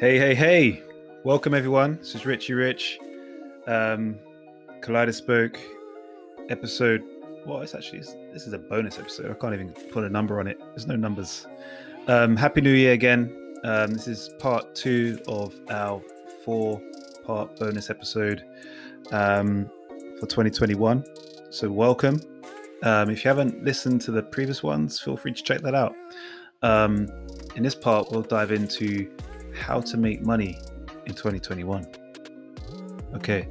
Hey. Welcome, everyone. This is Richie Rich. Kaleidospoke episode. Well, this is a bonus episode. I can't even put a number on it. There's no numbers. Happy New Year again. This is part 2 of our 4-part bonus episode for 2021. So welcome. If you haven't listened to the previous ones, feel free to check that out. In this part, we'll dive into how to make money in 2021. Okay.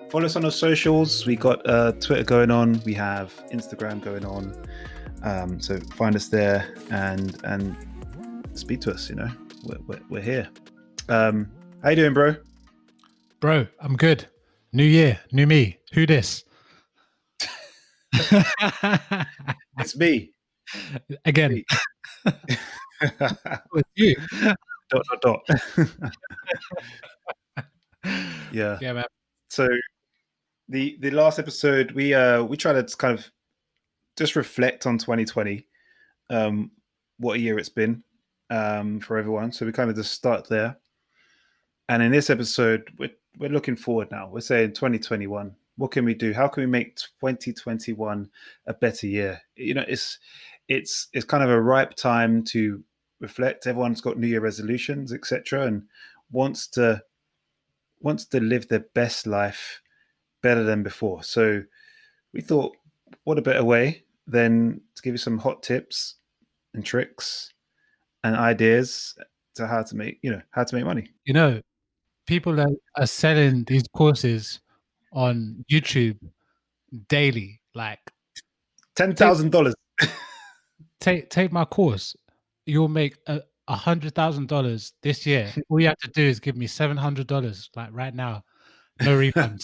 Follow us on our socials. We got Twitter going on. We have Instagram going on. So find us there and speak to us. You know, we're here. How you doing, bro? Bro, I'm good. New year, new me. Who this? It's me. Again. Me. With you. Dot. Yeah, man. So the last episode, we tried to kind of just reflect on 2020, what a year it's been for everyone. So we kind of just start there. And in this episode, we're looking forward now. We're saying 2021. What can we do? How can we make 2021 a better year? You know, it's kind of a ripe time to reflect. Everyone's got New Year resolutions, etc., and wants to live their best life better than before. So we thought, what a better way than to give you some hot tips and tricks and ideas to how to make money. You know, people are selling these courses on YouTube daily. Like $10,000. Take my course. You'll make $100,000 this year. All you have to do is give me $700, like right now. No refunds.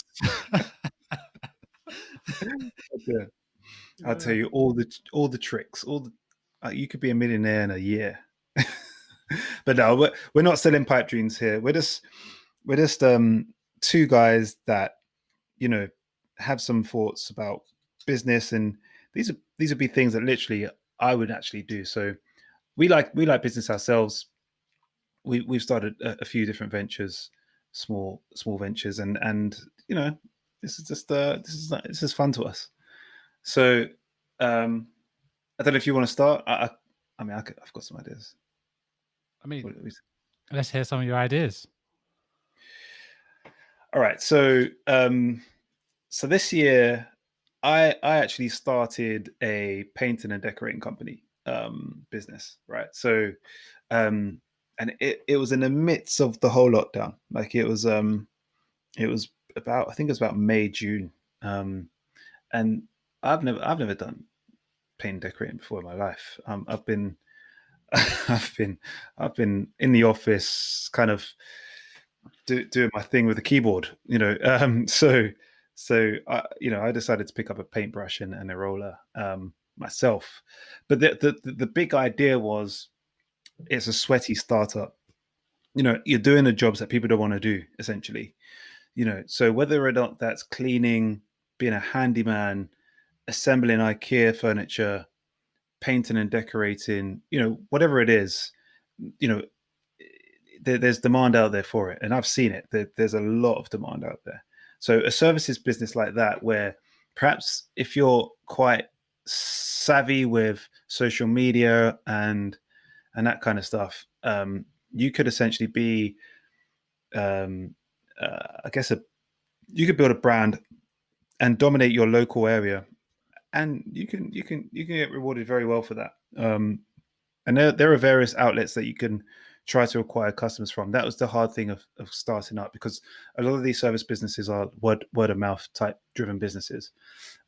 Yeah. I'll tell you all the tricks. You could be a millionaire in a year. But no, we're not selling pipe dreams here. We're just two guys that, you know, have some thoughts about business, and these would be things that literally I would actually do. So we like business ourselves. We've started a few different ventures, small ventures, and you know, this is fun to us. So I don't know if you want to start. I've got some ideas. Let's hear some of your ideas. All right. So this year, I actually started a painting and decorating company business. Right. So and it was in the midst of the whole lockdown. Like it was about May, June. And I've never done paint and decorating before in my life. I've been in the office, kind of doing my thing with the keyboard, you know. So I decided to pick up a paintbrush and a roller myself. But the big idea was, it's a sweaty startup. You know, you're doing the jobs that people don't want to do, essentially. You know, so whether or not that's cleaning, being a handyman, assembling IKEA furniture, painting and decorating, you know, whatever it is, you know, there's demand out there for it. And I've seen it. There's a lot of demand out there. So a services business like that, where perhaps if you're quite savvy with social media and that kind of stuff, you could essentially be, you could build a brand and dominate your local area, and you can get rewarded very well for that. And there are various outlets that you can try to acquire customers from. That was the hard thing of starting up, because a lot of these service businesses are word of mouth type driven businesses.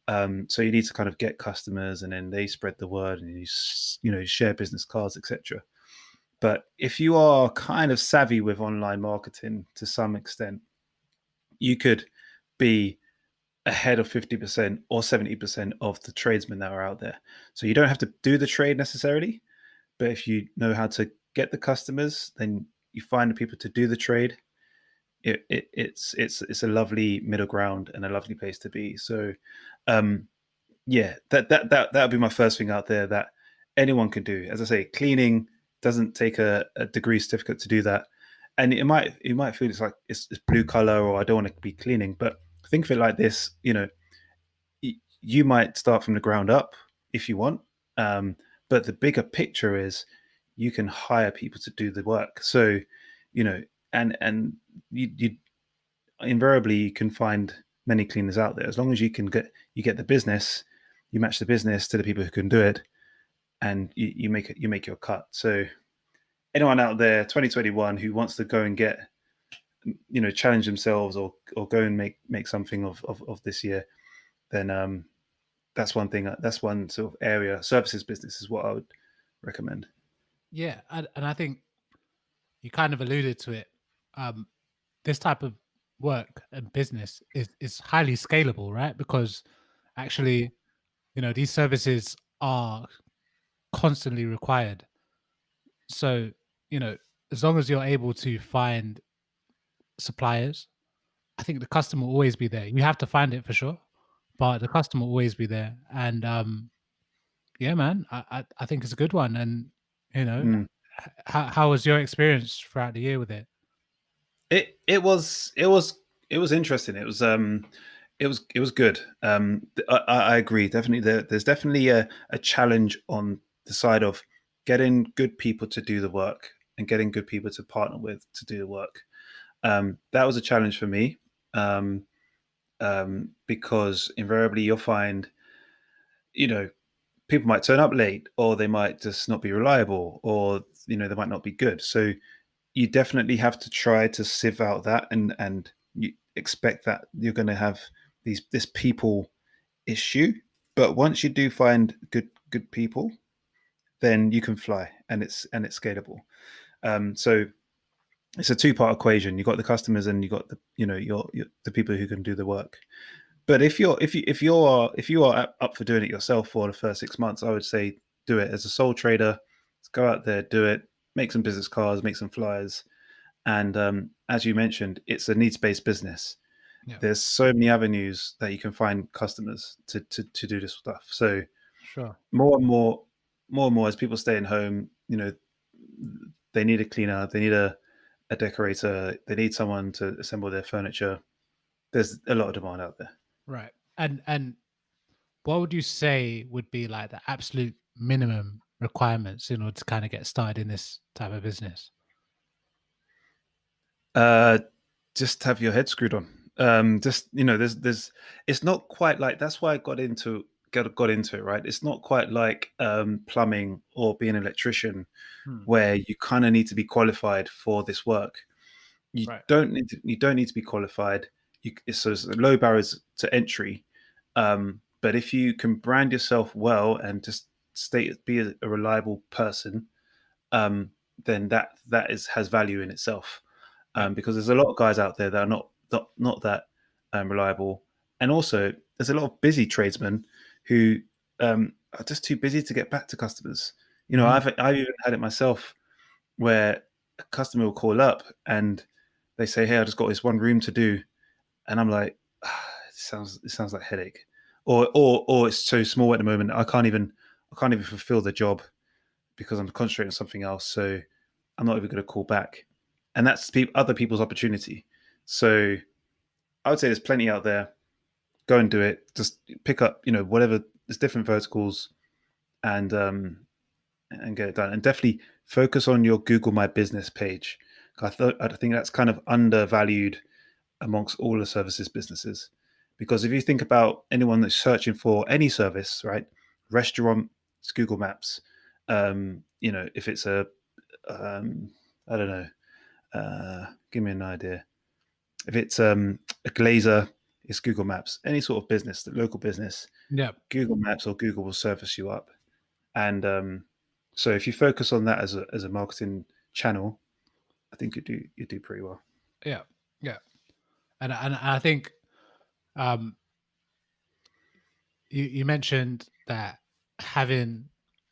So you need to kind of get customers, and then they spread the word, and you share business cards, etc. But if you are kind of savvy with online marketing to some extent, you could be ahead of 50% or 70% of the tradesmen that are out there. So you don't have to do the trade necessarily, but if you know how to get the customers, then you find the people to do the trade. It's a lovely middle ground and a lovely place to be. So that would be my first thing out there that anyone can do. As I say, cleaning, doesn't take a degree certificate to do that. And it might feel it's blue collar, or I don't want to be cleaning. But think of it like this: you might start from the ground up if you want, um, but the bigger picture is you can hire people to do the work. So, you know, and you invariably you can find many cleaners out there as long as you get the business, you match the business to the people who can do it, and you make your cut. So anyone out there 2021 who wants to go and get challenge themselves, or go and make something of this year, then that's one thing, that's one sort of area. Services business is what I would recommend. Yeah, and I think you kind of alluded to it. Um, this type of work and business is highly scalable, right? Because actually, these services are constantly required. So, you know, as long as you're able to find suppliers, I think the customer will always be there. You have to find it for sure, but the customer will always be there. And yeah, man, I think it's a good one. And you know, Mm. how was your experience throughout the year with it? It was interesting. It was good. I agree. Definitely, there's definitely a challenge on the side of getting good people to do the work and getting good people to partner with to do the work. That was a challenge for me, um, because invariably you'll find, you know, people might turn up late, or they might just not be reliable, or they might not be good. So you definitely have to try to sieve out that, and you expect that you're going to have this people issue. But once you do find good people, then you can fly, and it's scalable. So it's a two-part equation. You got the customers, and you got the people who can do the work. But if you are up for doing it yourself for the first 6 months, I would say do it as a sole trader. Let's go out there, do it, make some business cards, make some flyers. And as you mentioned, it's a needs-based business. Yeah, There's so many avenues that you can find customers to do this stuff. So sure. more and more as people stay at home, they need a cleaner, they need a decorator, they need someone to assemble their furniture. There's a lot of demand out there. Right. And what would you say would be like the absolute minimum requirements in order to kind of get started in this type of business? Uh, just have your head screwed on. Just there's it's not quite like, that's why I got into it, right? It's not quite like plumbing or being an electrician, Hmm. where you kind of need to be qualified for this work. You Right. don't need to be qualified. So it's low barriers to entry. But if you can brand yourself well and just be a reliable person, um, then that has value in itself. Yeah. Because there's a lot of guys out there that are not that reliable, and also there's a lot of busy tradesmen who are just too busy to get back to customers. Mhm. I've even had it myself, where a customer will call up and they say, "Hey, I just got this one room to do," and I'm like, it sounds like a headache, or it's so small at the moment I can't even fulfill the job because I'm concentrating on something else. So I'm not even going to call back, and that's other people's opportunity. So I would say there's plenty out there. Go and do it. Just pick up, whatever. There's different verticals, and get it done. And definitely focus on your Google My Business page. I think that's kind of undervalued amongst all the services businesses, because if you think about anyone that's searching for any service, right? Restaurant, it's Google Maps. If it's um, I don't know, give me an idea. If it's a glazer, it's Google Maps. Any sort of business, the local business, Yeah. Google Maps or Google will service you up. And so if you focus on that as a marketing channel, I think you do pretty well. Yeah. Yeah. And I think um you mentioned that having,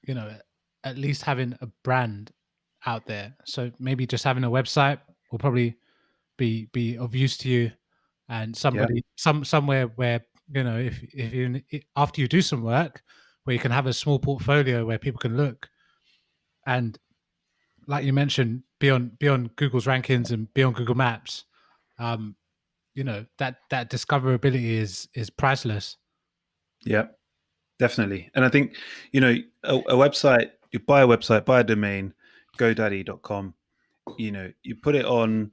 you know, at least having a brand out there. So maybe just having a website will probably be of use to you, and Yeah. somewhere where, if you after you do some work, where you can have a small portfolio where people can look, and like you mentioned, be on Google's rankings and be on Google Maps. Um, that discoverability is priceless. Yeah, definitely. And I think, a website, you buy a website, buy a domain, godaddy.com, you put it on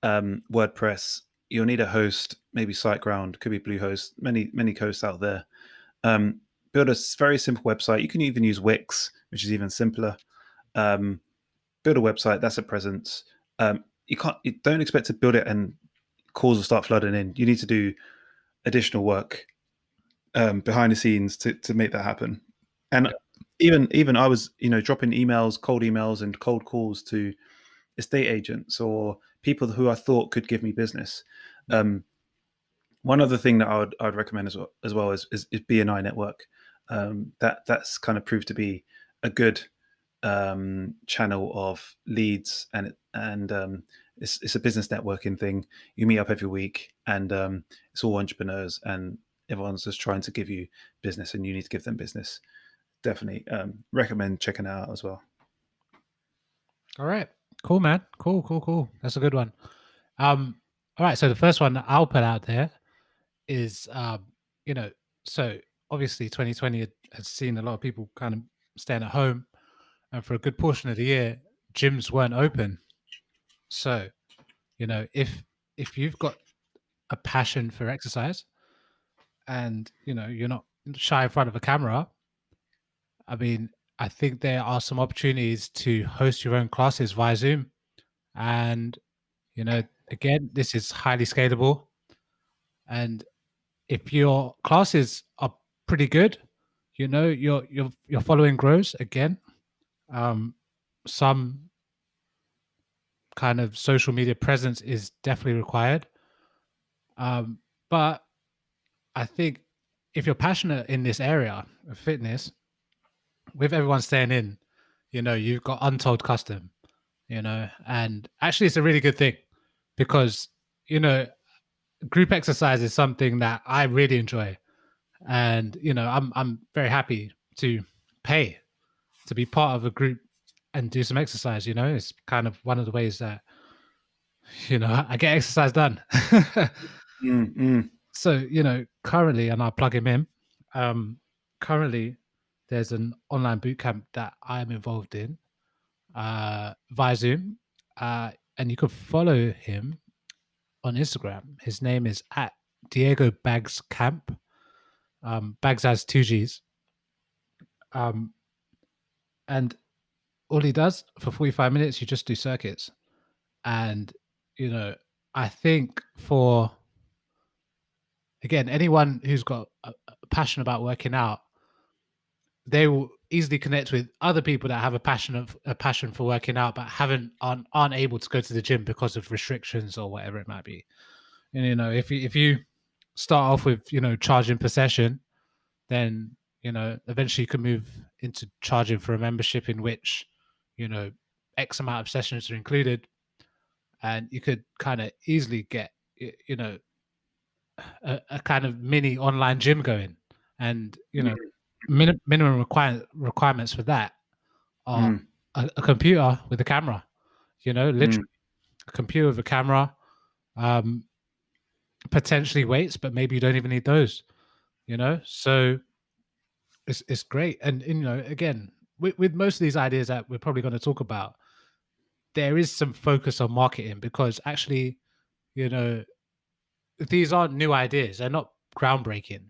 WordPress, you'll need a host, maybe SiteGround, could be Bluehost, many hosts out there. Um, Build a very simple website. You can even use Wix, which is even simpler. Um, Build a website, that's a presence. You don't expect to build it and calls will start flooding in. You need to do additional work behind the scenes to make that happen. And Yeah. even I was dropping emails, cold emails, and cold calls to estate agents or people who I thought could give me business. Yeah. Um, One other thing that I'd recommend as well is BNI network. That's kind of proved to be a good channel of leads, and it's a business networking thing. You meet up every week, and it's all entrepreneurs, and everyone's just trying to give you business, and you need to give them business. Definitely recommend checking it out as well. All right. Cool, man. Cool, cool, cool. That's a good one. All right. So the first one that I'll put out there is, you know, so obviously 2020 has seen a lot of people kind of staying at home, and for a good portion of the year, gyms weren't open. So, if you've got a passion for exercise and you're not shy in front of a camera, I mean, I think there are some opportunities to host your own classes via Zoom. And, again, this is highly scalable. And if your classes are pretty good, your following grows again. Um, some kind of social media presence is definitely required. But I think if you're passionate in this area of fitness, with everyone staying in, you've got untold custom, and actually it's a really good thing because, you know, group exercise is something that I really enjoy. And, I'm very happy to pay to be part of a group and do some exercise. It's kind of one of the ways that, I get exercise done. Mm, mm. So, currently, and I'll plug him in. Currently, there's an online boot camp that I'm involved in via Zoom. And you could follow him on Instagram. His name is at Diego Bags Camp. Bags has two G's. Um, and all he does for 45 minutes, you just do circuits. And, you know, I think for, again, anyone who's got a passion about working out, they will easily connect with other people that have a passion for working out, but aren't able to go to the gym because of restrictions or whatever it might be. And if you start off with charging per session, then eventually you can move into charging for a membership in which you know X amount of sessions are included, and you could kind of easily get a kind of mini online gym going. And Mm, minimum requirements for that are mm, a computer with a camera. mm, Literally a computer with a camera, um, potentially weights, but maybe you don't even need those. So it's great. And again, with most of these ideas that we're probably going to talk about, there is some focus on marketing because actually, you know, these aren't new ideas. They're not groundbreaking.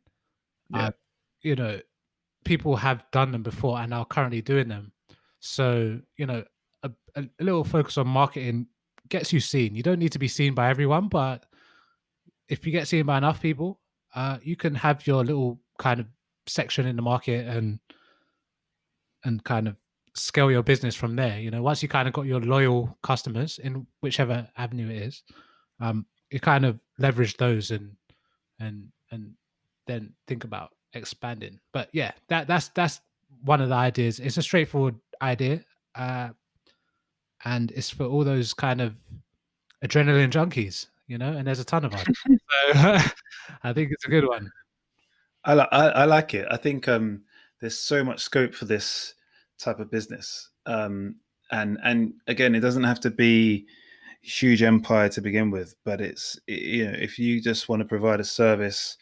Uh, yeah. you know, People have done them before and are currently doing them. So, a little focus on marketing gets you seen. You don't need to be seen by everyone, but if you get seen by enough people, you can have your little kind of section in the market and kind of scale your business from there. Once you kind of got your loyal customers in whichever avenue it is, you kind of leverage those and then think about expanding. But yeah, that's one of the ideas. It's a straightforward idea, uh, and it's for all those kind of adrenaline junkies, and there's a ton of us. So I think it's a good one. I like it. I think there's so much scope for this type of business, And again, it doesn't have to be huge empire to begin with, but if you just want to provide a service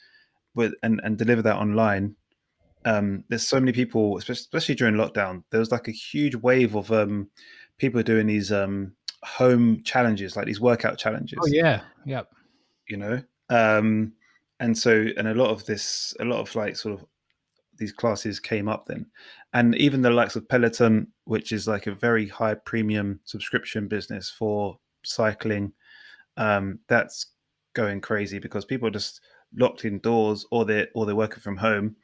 with and deliver that online. There's so many people, especially during lockdown. There was like a huge wave of people doing these home challenges, like these workout Oh challenges. yeah, yep. You know, um, and a lot of like sort of these classes came up then, and even the likes of Peloton, which is like a very high premium subscription business for cycling, that's going crazy because people are just locked indoors or they're working from home,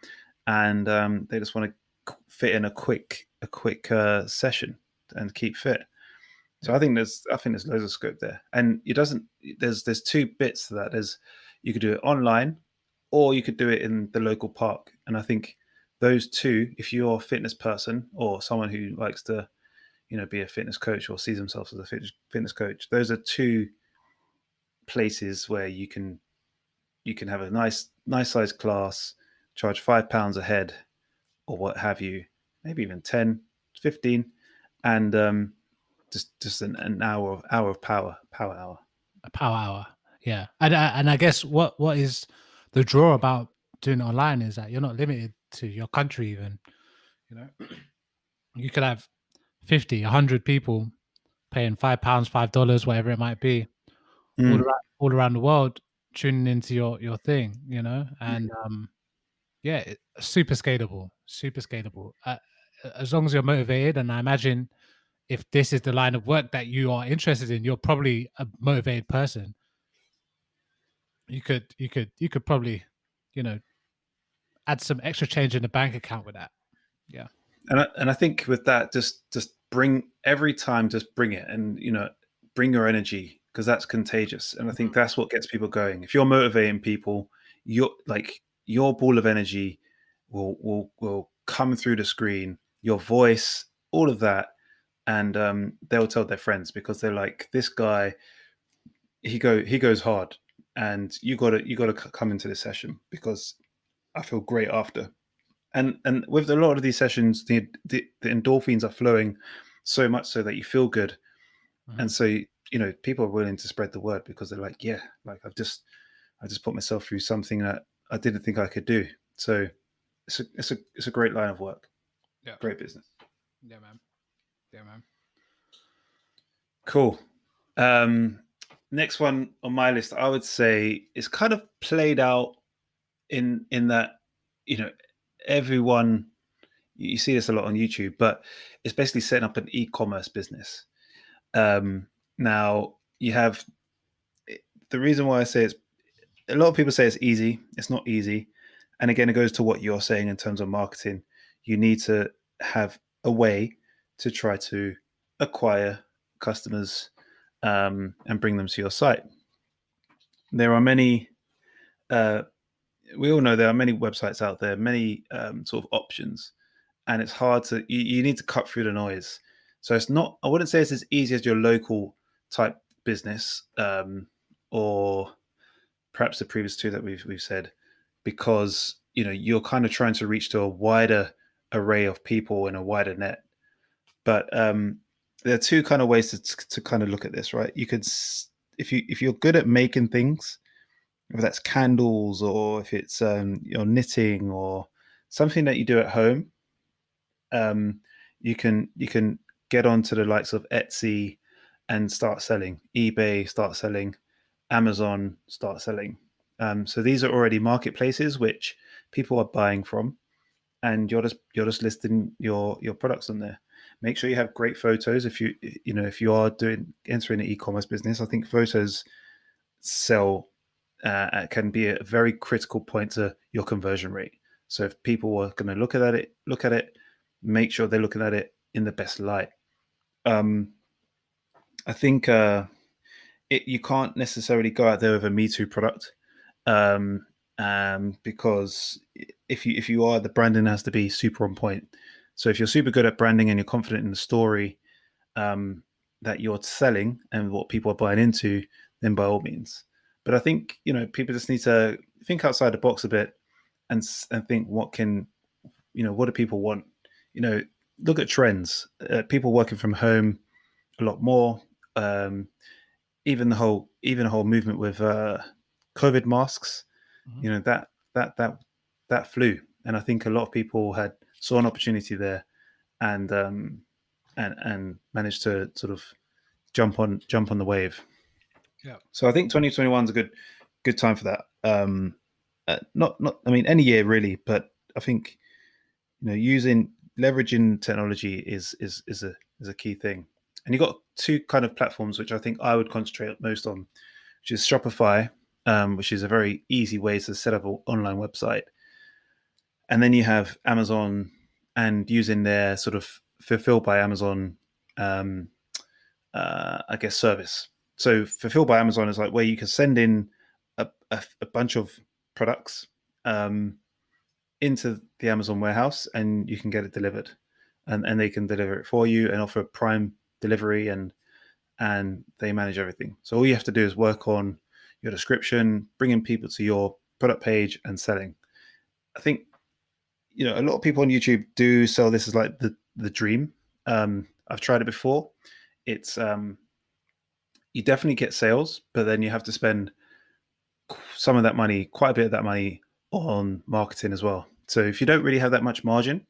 and they just want to fit in a quick session and keep fit. So Yep. I think there's loads of scope there, and it doesn't. There's two bits to that. There's You could do it online, or you could do it in the local park. And I think those two, if you're a fitness person or someone who likes to, be a fitness coach or sees themselves as a fitness coach, those are two places where you can have a nice sized class, charge £5 a head or what have you, maybe even 10, 15, and just an hour of power hour. A power hour. Yeah, and I guess what is the draw about doing it online is that you're not limited to your country even. You know, you could have 50, 100 people paying £5, $5, whatever it might be, Mm. all around the world tuning into your thing. And yeah, super scalable, super scalable. As long as you're motivated, and I imagine if this is the line of work that you are interested in, you're probably a motivated person. You could probably, you know, add some extra change in the bank account with that. Yeah. And I think with that, just bring every time, just bring it, and bring your energy because that's contagious. And I think Mhm. that's what gets people going. If you're motivating people, your ball of energy will come through the screen, your voice, all of that, and they'll tell their friends because they're like, this guy, he goes hard, and you gotta come into this session because I feel great after. And with a lot of these sessions, the endorphins are flowing so much so that you feel good, and Mhm. so people are willing to spread the word because they're like, yeah, like I just put myself through something that I didn't think I could do. So it's a great line of work, Yeah. great business. Yeah, man. Yeah, man. Cool. Um, Next one on my list, I would say, is kind of played out in that you know everyone, you see this a lot on YouTube, but it's basically setting up an e-commerce business. Now you have the reason why I say it's a lot of people say it's easy. It's not easy, and again, it goes to what you're saying in terms of marketing. You need to have a way to try to acquire customers and bring them to your site. There are many. Uh, we all know there are many websites out there, many sort of options, and it's hard to. You need to cut through the noise. So it's not. I wouldn't say it's as easy as your local type business, or perhaps the previous two that we've said, because you're kind of trying to reach to a wider array of people in a wider net. But there are two kind of ways to kind of look at this, right? You could, if you're good at making things, if that's candles or if it's knitting or something that you do at home, you can get onto the likes of Etsy and start selling, eBay start selling, Amazon start selling. So these are already marketplaces which people are buying from, and you're just listing your products on there. Make sure you have great photos. If you are doing entering an e-commerce business, I think photos sell can be a very critical point to your conversion rate. So if people are going to look at it, make sure they're looking at it in the best light. Um, I think you can't necessarily go out there with a Me Too product, um, because if you are, the branding has to be super on point. So if you're super good at branding and you're confident in the story um, that you're selling and what people are buying into, then by all means. But I think people just need to think outside the box a bit and think what do people want? You know, look at trends. People working from home a lot more. Um, even the whole movement with COVID masks. Mhm. You know that flew, and I think a lot of people had saw an opportunity there, and and managed to sort of jump on the wave. Yeah. So I think 2021 is a good time for that. Not I mean any year really, but I think using leveraging technology is a key thing. And you got two kind of platforms which I think I would concentrate most on, which is Shopify, which is a very easy way to set up an online website, and then you have Amazon and using their sort of fulfilled by Amazon, um, I guess service. So fulfilled by Amazon is like where you can send in a bunch of products um, into the Amazon warehouse and you can get it delivered, and they can deliver it for you and offer prime delivery and they manage everything. So all you have to do is work on your description, bringing people to your product page and selling. I think a lot of people on YouTube do sell this as like the dream. I've tried it before. It's you definitely get sales, but then you have to spend some of that money, quite a bit of that money, on marketing as well. So if you don't really have that much margin,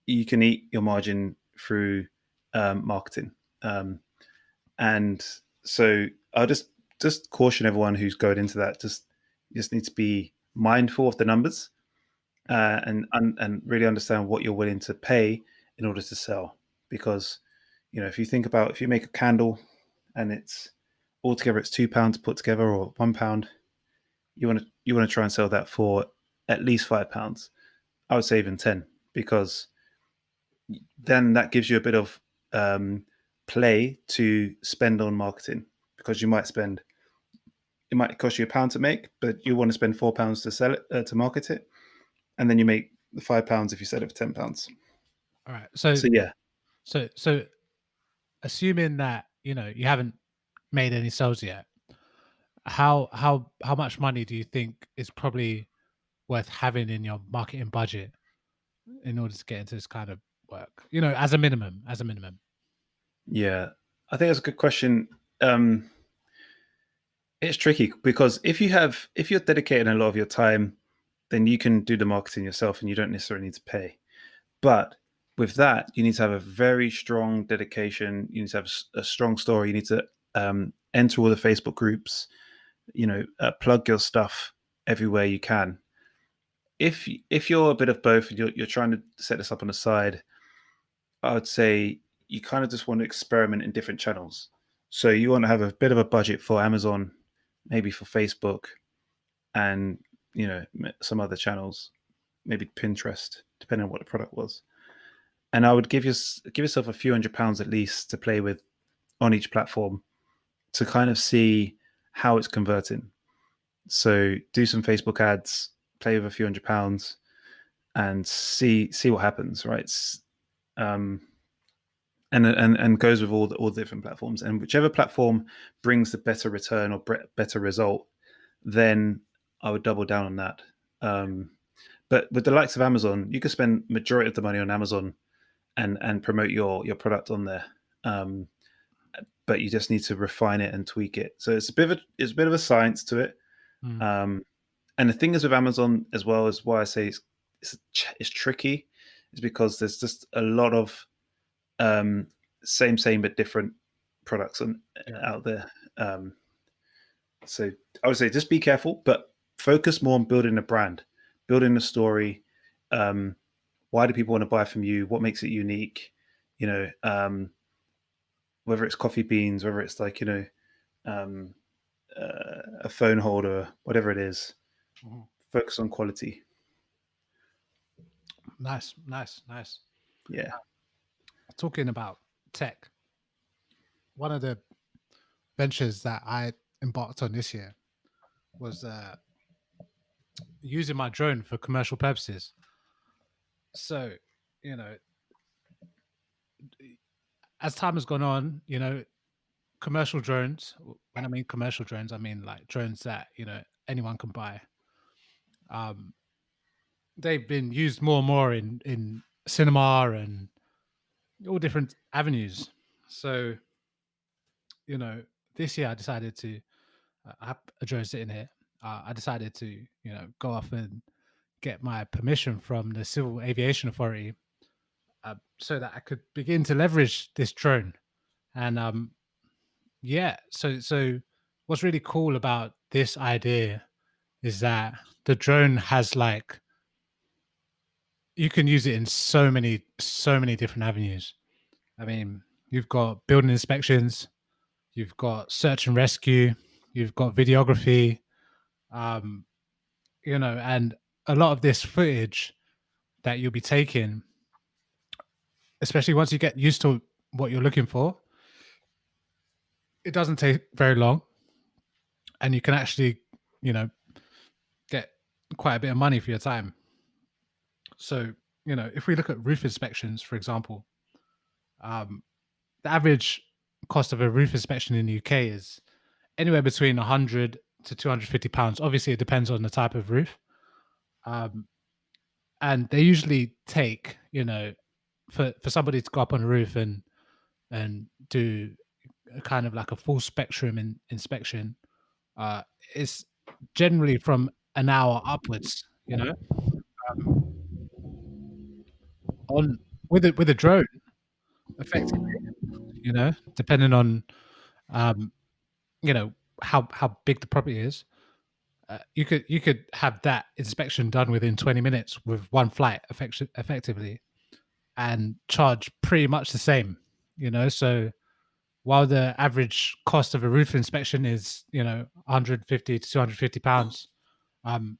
you can eat your margin through marketing. Um, and so I'll just caution everyone who's going into that. You just need to be mindful of the numbers and really understand what you're willing to pay in order to sell. Because if you think about if you make a candle and it's altogether it's £2 to put together or £1, you want to try and sell that for at least £5. I would say even 10, because then that gives you a bit of um, play to spend on marketing, because it might cost you £1 to make, but you want to spend £4 to sell it to market it, and then you make the £5 if you sell it for £10. All right. So So yeah, so assuming that you haven't made any sales yet, how much money do you think is probably worth having in your marketing budget in order to get into this kind of work? As a minimum, as a minimum. yeah, I think that's a good question. It's tricky because if you're dedicating a lot of your time, then you can do the marketing yourself and you don't necessarily need to pay. But with that, you need to have a very strong dedication. You need to have a strong story. You need to enter all the Facebook groups. Plug your stuff everywhere you can. If you're a bit of both and you're trying to set this up on the side, I would say you kind of just want to experiment in different channels. So you want to have a bit of a budget for Amazon, maybe for Facebook, and some other channels, maybe Pinterest, depending on what the product was. And I would give yourself a few £100s at least to play with on each platform to kind of see how it's converting. So do some Facebook ads, play with a few £100s, and see what happens. Right. Um, and goes with all the different platforms, and whichever platform brings the better return or better result, then I would double down on that. Um, but with the likes of Amazon, you can spend majority of the money on Amazon and promote your product on there. Um, but you just need to refine it and tweak it. So it's a bit of a science to it. Mm, Um, and the thing is with Amazon as well, is why I say it's tricky, is because there's just a lot of um, same but different products yeah. out there. Um, so I would say just be careful, but focus more on building a brand, building a story. Um, why do people want to buy from you? What makes it unique? You know, whether it's coffee beans, whether it's like um, a phone holder, whatever it is. Mhm. Focus on quality. Nice, nice, nice. Yeah, Talking about tech, one of the ventures that I embarked on this year was using my drone for commercial purposes. So, you know, as time has gone on, commercial drones, when I mean commercial drones, I mean like drones that, anyone can buy. Um, they've been used more and more in cinema and all different avenues. So, you know, this year I decided to, I have a drone sitting here. I decided to, go off and get my permission from the Civil Aviation Authority, so that I could begin to leverage this drone. And yeah, so what's really cool about this idea is that the drone has like, you can use it in so many different avenues. I mean, you've got building inspections, you've got search and rescue, you've got videography, um, and a lot of this footage that you'll be taking, especially once you get used to what you're looking for, it doesn't take very long, and you can actually, you know, get quite a bit of money for your time. So, if we look at roof inspections, for example, um, the average cost of a roof inspection in the UK is anywhere between 100 to 250 pounds. Obviously, it depends on the type of roof. Um, and they usually take, for somebody to go up on a roof and do a kind of like a full spectrum inspection, uh, it's generally from an hour upwards. On with a drone, effectively, depending on um, you know how big the property is. You could have that inspection done within 20 minutes with one flight, effectively, and charge pretty much the same. So while the average cost of a roof inspection is 150 to 250 pounds, um,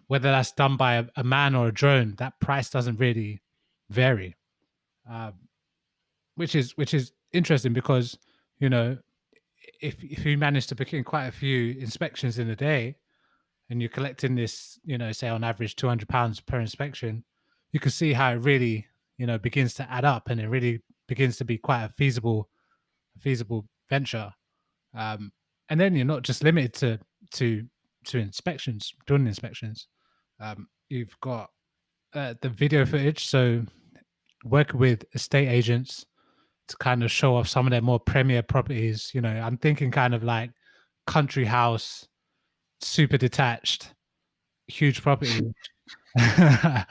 whether that's done by a man or a drone, that price doesn't really vary, um, which is interesting because you know if you manage to book in quite a few inspections in a day, and you're collecting this, say on average £200 per inspection, you can see how it really, begins to add up, and it really begins to be quite a feasible venture. Um, and then you're not just limited to inspections, doing inspections. You've got the video footage, so work with estate agents to kind of show off some of their more premier properties. I'm thinking kind of like country house, super detached, huge property. you know,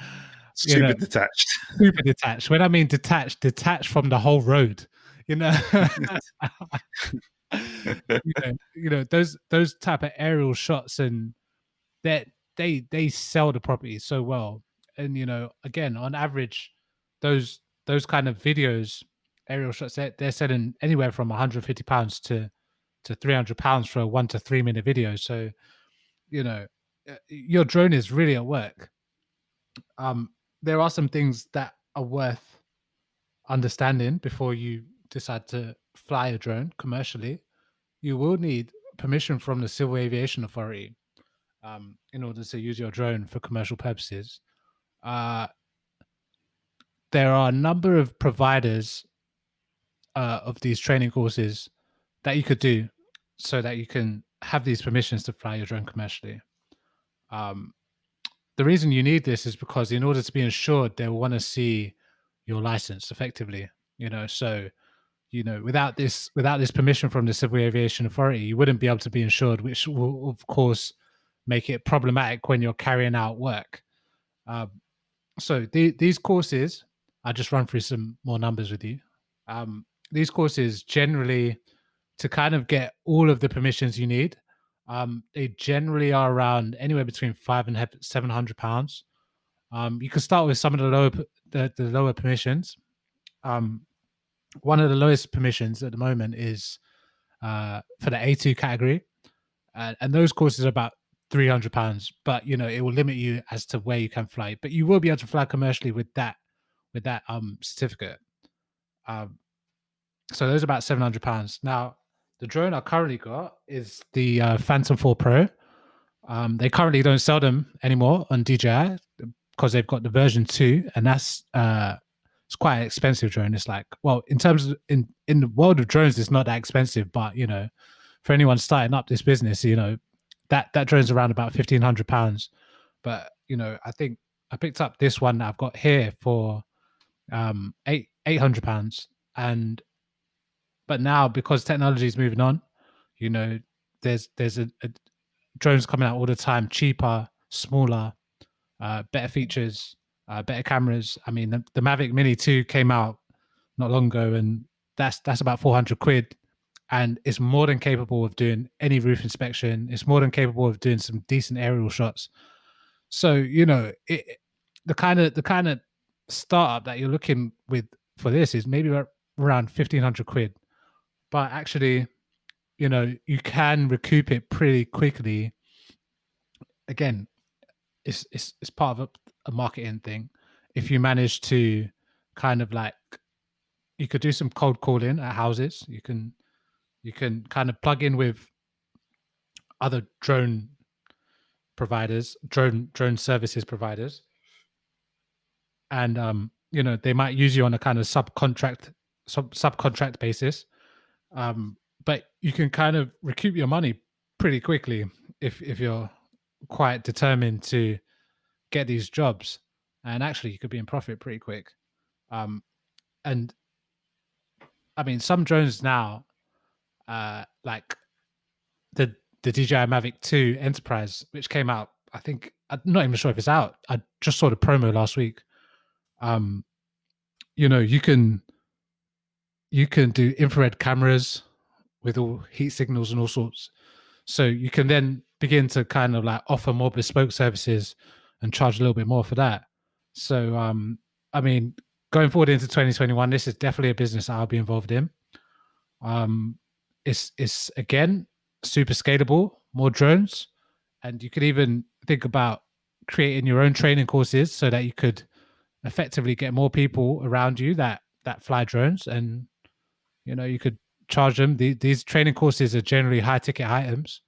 Super detached. super detached. When I mean detached from the whole road. You know, those type of aerial shots, and that they sell the property so well. And again, on average, those kind of videos, aerial shots, they're selling anywhere from £150 to £300 for a 1 to 3 minute video. So you know, your drone is really at work. There are some things that are worth understanding before you decide to fly a drone commercially. You will need permission from the Civil Aviation Authority, in order to use your drone for commercial purposes. Uh, there are a number of providers of these training courses that you could do so that you can have these permissions to fly your drone commercially. Um, the reason you need this is because in order to be insured, they will want to see your license effectively. So without this permission from the Civil Aviation Authority, you wouldn't be able to be insured, which will of course make it problematic when you're carrying out work. Um, so these courses, I'll just run through some more numbers with you. These courses generally, to kind of get all of the permissions you need, they generally are around anywhere between £500 and £700. You can start with some of the lower permissions. One of the lowest permissions at the moment is for the A2 category, and those courses are about £300. But it will limit you as to where you can fly. But you will be able to fly commercially with that certificate. So those are about £700. Now, the drone I currently got is the Phantom 4 Pro. They currently don't sell them anymore on DJI because they've got the version 2, and that's it's quite an expensive drone. It's like, well, in terms of in the world of drones, it's not that expensive, but for anyone starting up this business, that drone's around about £1,500. But I think I picked up this one that I've got here for £800. But now, because technology is moving on, you know, there's a drones coming out all the time, cheaper, smaller, better features, better cameras. I mean, the Mavic Mini 2 came out not long ago, and that's about 400 quid, and it's more than capable of doing any roof inspection. It's more than capable of doing some decent aerial shots. So the kind of startup that you're looking with for this is maybe around 1,500 quid, but actually, you can recoup it pretty quickly. Again, it's part of a marketing thing. If you manage to kind of like, you could do some cold calling at houses. You can kind of plug in with other drone providers, drone services providers, and they might use you on a kind of subcontract basis. But you can kind of recoup your money pretty quickly if you're quite determined to get these jobs, and actually you could be in profit pretty quick. And I mean, some drones now, like the DJI Mavic 2 Enterprise, which came out, I think, I'm not even sure if it's out. I just saw the promo last week. Um, you can do infrared cameras with all heat signals and all sorts. So you can then begin to kind of like offer more bespoke services and charge a little bit more for that. So I mean, going forward into 2021, this is definitely a business I'll be involved in. Um, it's again super scalable, more drones, and you could even think about creating your own training courses so that you could effectively get more people around you that fly drones, and you could charge them. These training courses are generally high ticket items.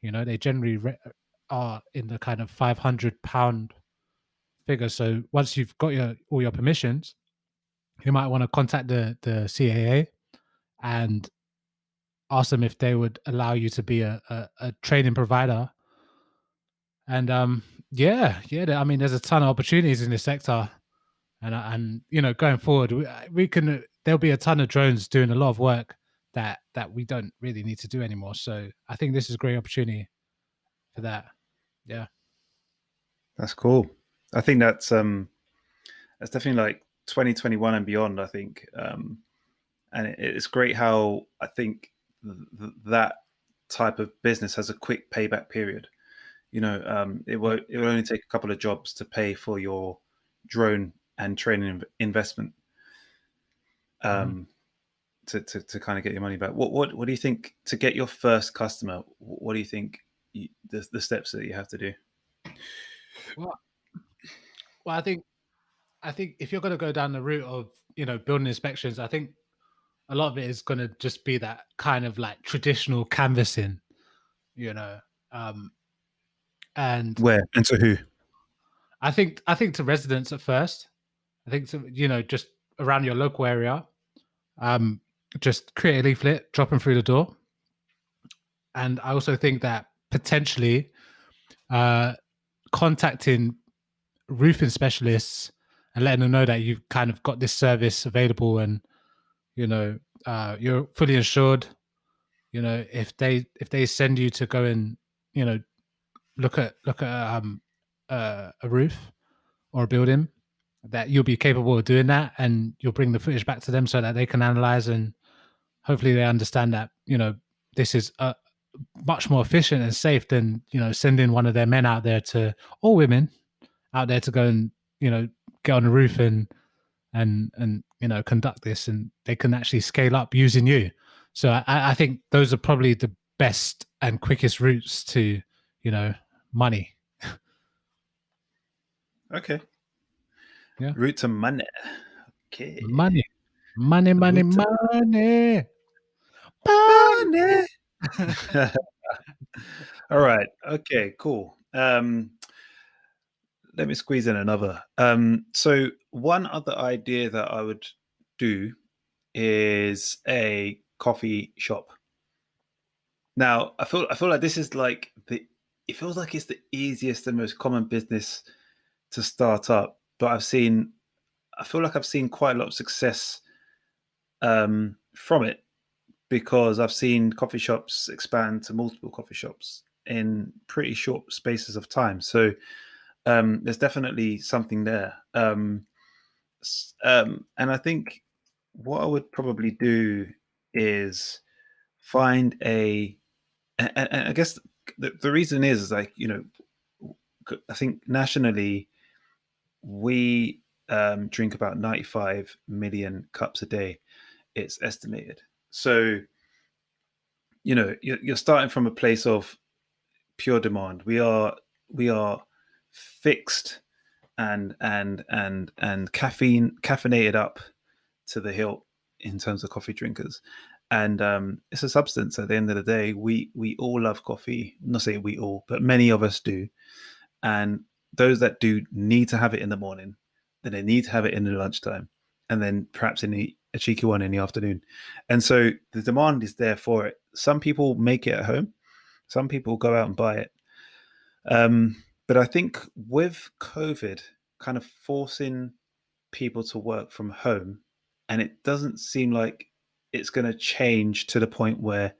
They generally are in the kind of £500 figure. So once you've got all your permissions, you might want to contact the CAA and ask them if they would allow you to be a training provider. And yeah. I mean, there's a ton of opportunities in this sector, and going forward, we can. There'll be a ton of drones doing a lot of work that we don't really need to do anymore. So I think this is a great opportunity for that. Yeah. That's cool. I think that's definitely like 2021 and beyond. I think, and it's great how I think that type of business has a quick payback period. It will only take a couple of jobs to pay for your drone and training investment, Mhm. to kind of get your money back. What do you think to get your first customer? What do you think the steps that you have to do? Well, well, I think if you're going to go down the route of building inspections, I think a lot of it is going to just be that kind of like traditional canvassing, you know, um, and Where and to who? I think to residents at first. I think to just around your local area, um, just create a leaflet, drop them through the door, and I also think that potentially uh, contacting roofing specialists and letting them know that you've kind of got this service available, and you know you're fully insured. If they send you to go and you know look at a roof or a building, that you'll be capable of doing that, and you'll bring the footage back to them so that they can analyze, and hopefully they understand that this is much more efficient and safe than sending one of their men out there to, or women out there, to go and get on the roof and conduct this, and they can actually scale up using you. So I think those are probably the best and quickest routes to money. Okay, Yeah. route to money. Okay, Money, money, money, route to money, money. money. All right. Okay. Cool. Let me squeeze in another. So one other idea that I would do is a coffee shop. Now, I feel like this is like it feels like it's the easiest and most common business to start up, but I've seen I feel like I've seen quite a lot of success from it, because I've seen coffee shops expand to multiple coffee shops in pretty short spaces of time. So there's definitely something there. And I think what I would probably do is find and I guess the reason is like, I think nationally we drink about 95 million cups a day, it's estimated. So, you're starting from a place of pure demand. We are fixed and caffeinated up to the hilt in terms of coffee drinkers. And it's a substance. At the end of the day, we all love coffee. Not say we all, but many of us do. And those that do need to have it in the morning, then they need to have it in the lunchtime, and then perhaps a cheeky one in the afternoon. And so the demand is there for it. Some people make it at home. Some people go out and buy it. But I think with COVID kind of forcing people to work from home, and it doesn't seem like it's going to change to the point where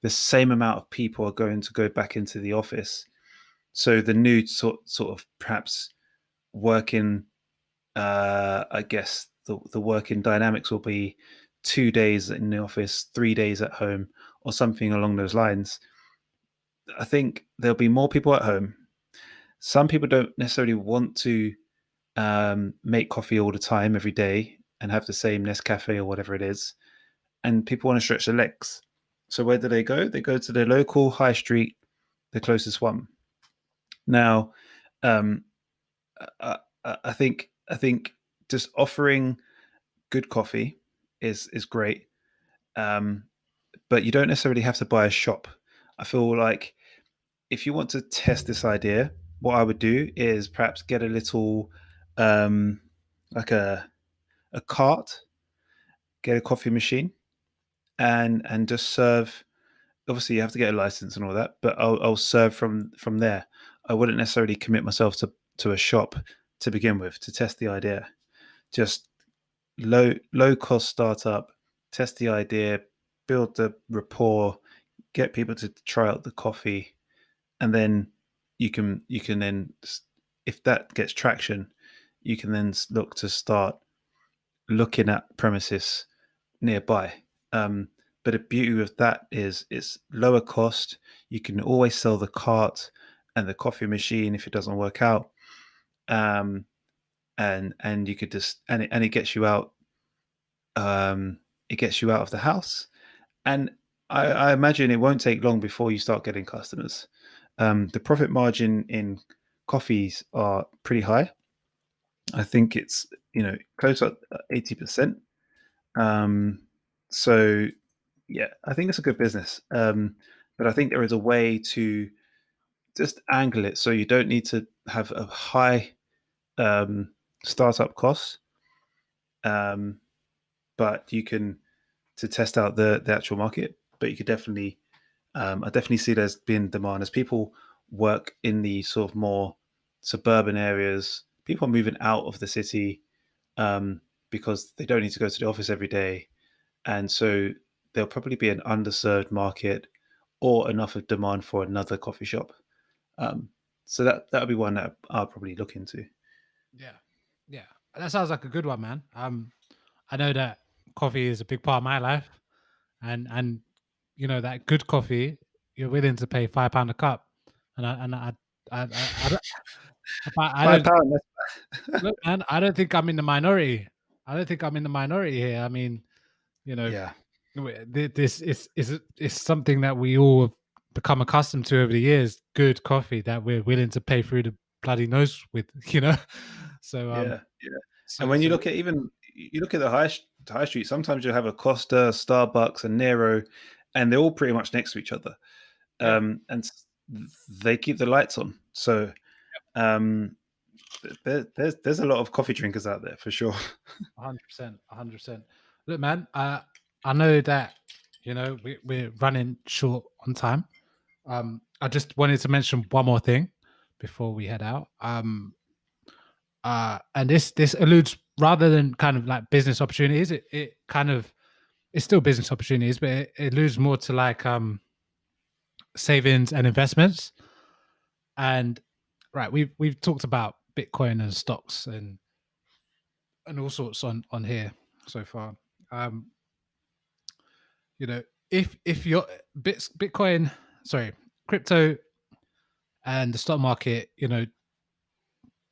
the same amount of people are going to go back into the office. So the new sort of perhaps working, I guess the working dynamics will be 2 days in the office, 3 days at home, or something along those lines. I think there'll be more people at home. Some people don't necessarily want to make coffee all the time every day and have the same Nescafe or whatever it is. And people want to stretch their legs. So where do they go? They go to the local high street, the closest one. Now, um, I think just offering good coffee is great, um, but you don't necessarily have to buy a shop. I feel like if you want to test this idea, what I would do is perhaps get a little, um, like a cart, get a coffee machine, and just serve. Obviously, you have to get a license and all that, but I'll serve from there. I wouldn't necessarily commit myself to a shop to begin with to test the idea. Just low cost startup, test the idea, build the rapport, get people to try out the coffee, and then you can then, if that gets traction, you can then look to start looking at premises nearby. Um, but the beauty of that is it's lower cost. You can always sell the cart and the coffee machine if it doesn't work out. Um, and you could just and it gets you out. It gets you out of the house, and I imagine it won't take long before you start getting customers. The profit margin in coffees are pretty high. I think it's close to 80%. Um, so yeah, I think it's a good business. But I think there is a way to just angle it so you don't need to have a high um, startup cost, um, but you can to test out the actual market. But you could definitely, I definitely see there's been demand as people work in the sort of more suburban areas. People are moving out of the city um, because they don't need to go to the office every day, and so there'll probably be an underserved market or enough of demand for another coffee shop. Um, so that would be one that I'll probably look into. Yeah, yeah, that sounds like a good one, man. I know that coffee is a big part of my life, and that good coffee, you're willing to pay £5 a cup, and I don't, I don't £5. look, man. I don't think I'm in the minority. I don't think I'm in the minority here. I mean, you know, Yeah, this is something that we all have become accustomed to over the years. Good coffee that we're willing to pay through the bloody nose with, So yeah. And so when you so look at the high street, sometimes you'll have a Costa, Starbucks, and Nero, and they're all pretty much next to each other. yeah, And they keep the lights on. So um, there's a lot of coffee drinkers out there for sure. 100%, 100%. Look, man, I know that we're running short on time. I just wanted to mention one more thing before we head out. And this alludes rather than kind of like business opportunities, it kind of, it's still business opportunities, but it alludes more to like savings and investments. And right, we've talked about Bitcoin and stocks and all sorts on here so far. Um, you know, if you're Bitcoin, sorry, crypto and the stock market, you know,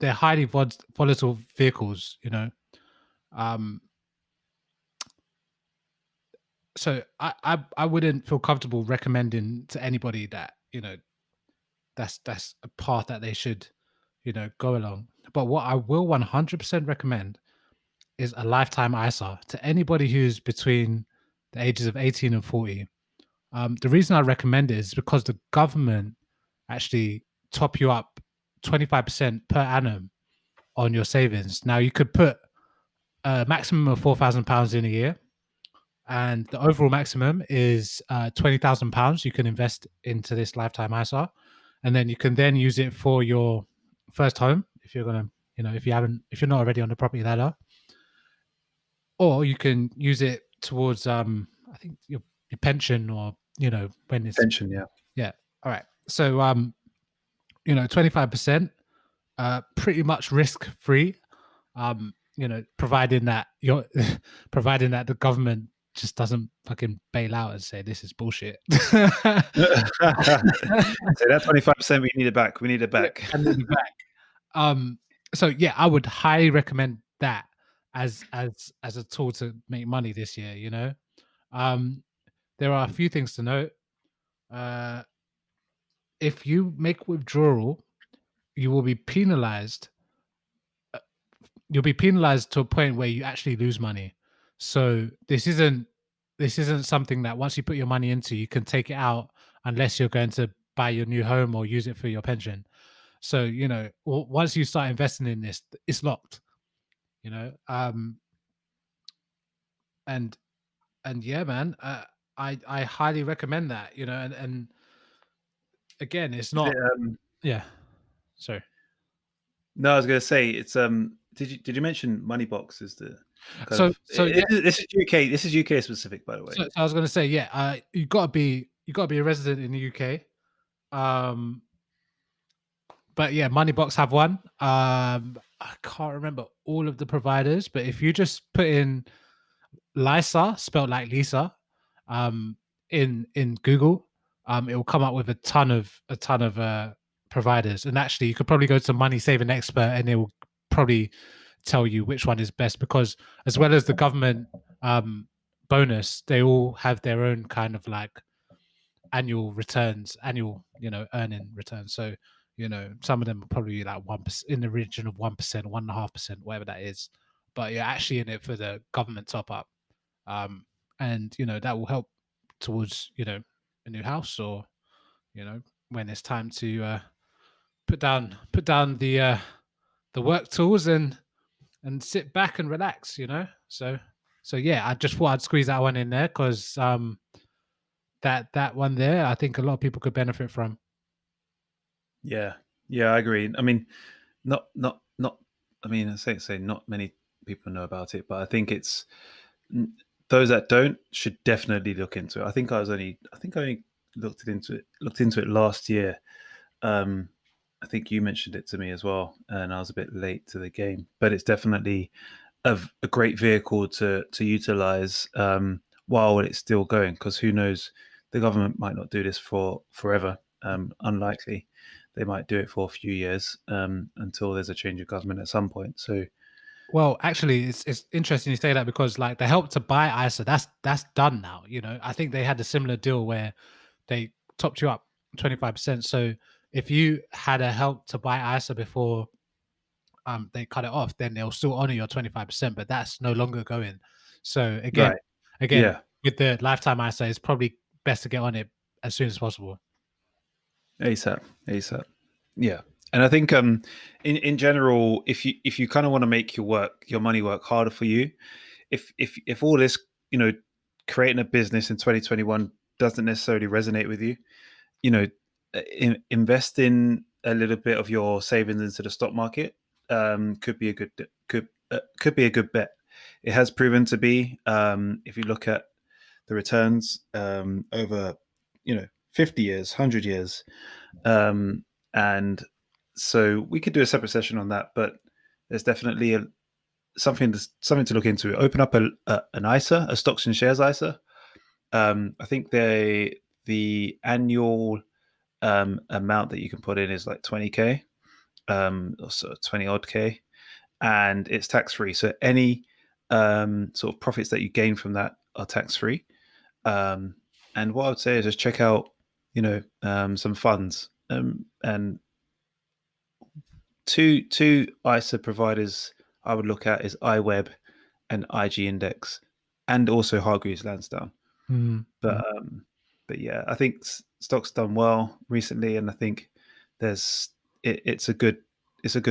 they're highly volatile vehicles. You know, um, so I wouldn't feel comfortable recommending to anybody that, you know, that's a path that they should, you know, go along. But what I will 100% recommend is a lifetime ISA to anybody who's between the ages of 18 and 40. The reason I recommend it is because the government actually top you up 25% per annum on your savings. Now you could put a maximum of £4,000 in a year, and the overall maximum is £20,000 you can invest into this lifetime ISA, and then you can then use it for your first home if you're gonna, you know, if you're not already on the property ladder, or you can use it towards I think your pension, or you know, when it's, Pension, yeah. yeah. All right. So you know, 25%, pretty much risk free. You know, providing that you're providing that the government just doesn't fucking bail out and say this is bullshit. So that 25%, we need it back. We need it Yeah, back. and then back. So yeah, I would highly recommend that as a tool to make money this year. You know, um, there are a few things to note. Uh, if you make withdrawal, you will be penalized. You'll be penalized to a point where you actually lose money. So this isn't something that once you put your money into, you can take it out unless you're going to buy your new home or use it for your pension. So you know, once you start investing in this, it's locked. You know, and yeah, man, I highly recommend that. You know, and again, it's Is not, it, yeah. Sorry. no, I was going to say it's. Did you mention Money Box is the kind So of yeah. this is UK. This is UK specific, by the way. So I was gonna say, yeah, you gotta be a resident in the UK. Um, but yeah, Moneybox have one. I can't remember all of the providers, but if you just put in Lisa, spelled like Lisa, um, in Google, it will come up with a ton of providers. And actually, you could probably go to Money Saving Expert, and it will probably tell you which one is best, because as well as the government um, bonus, they all have their own kind of like annual returns, annual, you know, earning returns. So, you know, some of them are probably like 1%, in the region of 1%, 1.5%, whatever that is. But you're actually in it for the government top up. Um, and you know, that will help towards, you know, a new house, or, you know, when it's time to put down the work tools and sit back and relax, you know. So yeah, I just thought I'd squeeze that one in there because that one there, I think a lot of people could benefit from. Yeah, yeah, I agree. I mean, not. I mean, I say not many people know about it, but I think it's those that don't should definitely look into it. I think I only looked into it last year. Um, I think you mentioned it to me as well, and I was a bit late to the game. But it's definitely a great vehicle to utilize while it's still going, because who knows, the government might not do this for forever. Unlikely, they might do it for a few years until there's a change of government at some point. So Well, actually, it's interesting you say that, because like the help to buy ISA, that's done now. You know, I think they had a similar deal where they topped you up 25%. So if you had a help to buy ISA before they cut it off, then they'll still honor your 25%, but that's no longer going. So again, right, again, yeah, with the lifetime ISA, it's probably best to get on it as soon as possible. ASAP, ASAP, yeah. And I think in general, if you kind of want to make your money work harder for you, if all this, you know, creating a business in 2021 doesn't necessarily resonate with you, you know, invest in a little bit of your savings into the stock market. Could be a good could be a good bet. It has proven to be. If you look at the returns over 50 years, 100 years, and so we could do a separate session on that. But there's definitely something to look into. Open up an ISA, a stocks and shares ISA. I think the annual amount that you can put in is like 20K, or sort of 20 odd K, and it's tax free. So any sort of profits that you gain from that are tax free. And what I would say is just check out, some funds, and two ISA providers I would look at is iWeb and IG Index, and also Hargreaves Lansdown. Mm. But yeah, I think stock's done well recently, and I think it's a good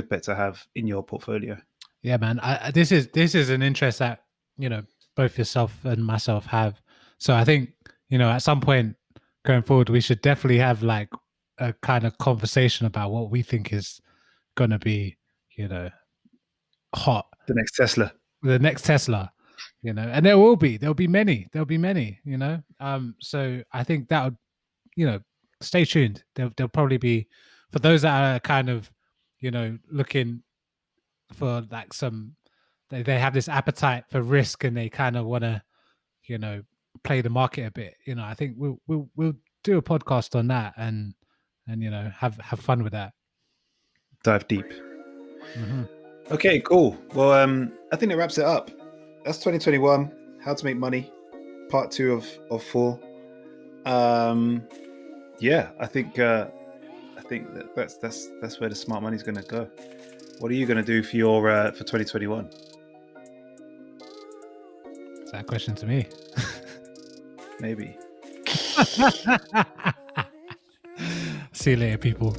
bet to have in your portfolio. Yeah, man. This is an interest that both yourself and myself have. So I think at some point going forward, we should definitely have like a kind of conversation about what we think is going to be hot, The next Tesla. the next Tesla. And there'll be many. So I think that would stay tuned. There'll probably be, for those that are kind of looking for like they have this appetite for risk, and they kind of want to play the market a bit. I think we'll do a podcast on that, and have fun with that. Dive deep. Mm-hmm. Okay, cool. Well, I think that wraps it up. That's 2021. How to make money, part 2 of 4. Yeah, I think that's where the smart money is going to go. What are you going to do for 2021? Is that a question to me? Maybe. See you later, people.